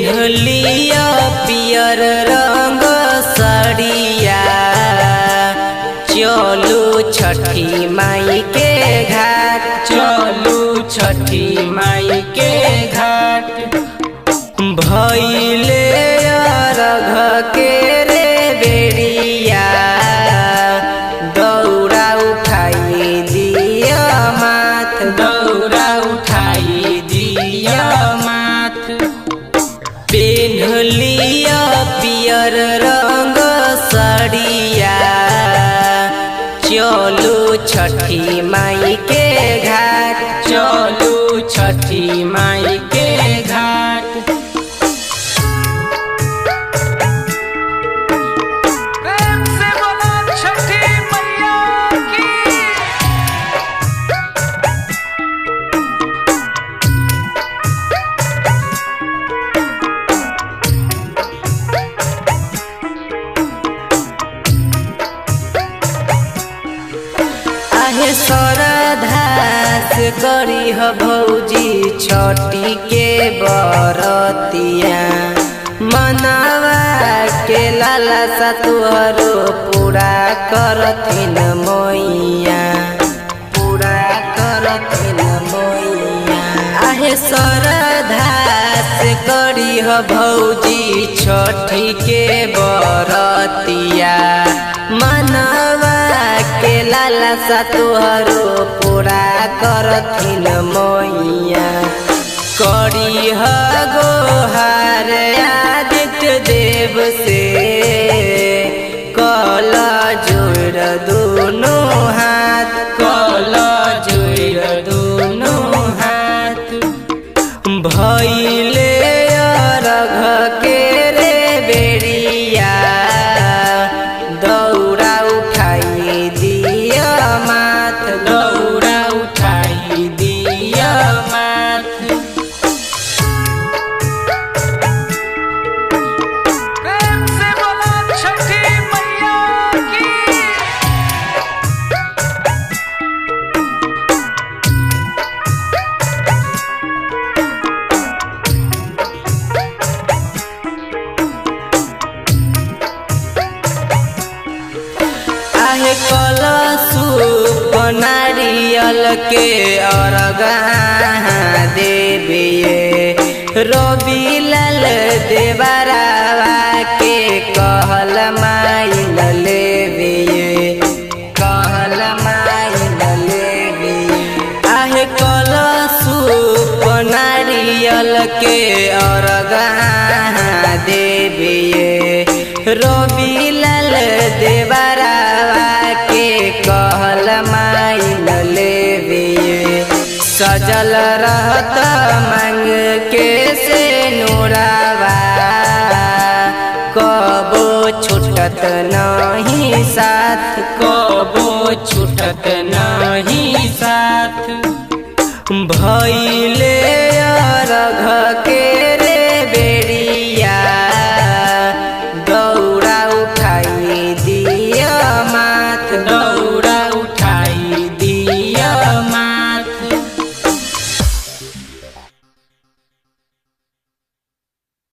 पेन्हलिया पियर रंग साड़िया चलू छठी माई के घाट चलू छठी माई के घाट भइले अरघ के रे बेड़िया दौड़ा उठाई दिया माथ दौड़ा उठाई दिया माथ पेन्हलिया पियर रंग साड़िया चलू छठी माई के घाट चलू छठी माई के घाट प्रेम से बोला छठी मैया की। आहे सरधास करी ह भौजी छठी के बरतिया मनावा के लाला सा तुहरो पूरा करथिन मैया पूरा करथिन मैया आहे सरधास करी ह भौजी छठी के बरतिया मनवा के लाला सा तुहरो पूरा करथिन मैया करी ह गोहार आदित्य देव से कल जोड़ दोनों हाथ कल जोड़ दोनों हाथ भइले अरघ के रे बेड़िया दौड़ा उठाई दिया माथ दौड़ा उठाई दिया माथ प्रेम से बोला छठी मैया की। आहे कलशु नारियल के अरगा देविये रवि लाल देवरावा के कहल माइल लेविये कहल माइल लेविये आहे कलशु नारियल के अरगा देविये रवि लाल देवरावा के कहल माइल लेविये सजल रहत मांग के से नूरावा कबो छूटत नहीं साथ कबो छूटत नहीं साथ भई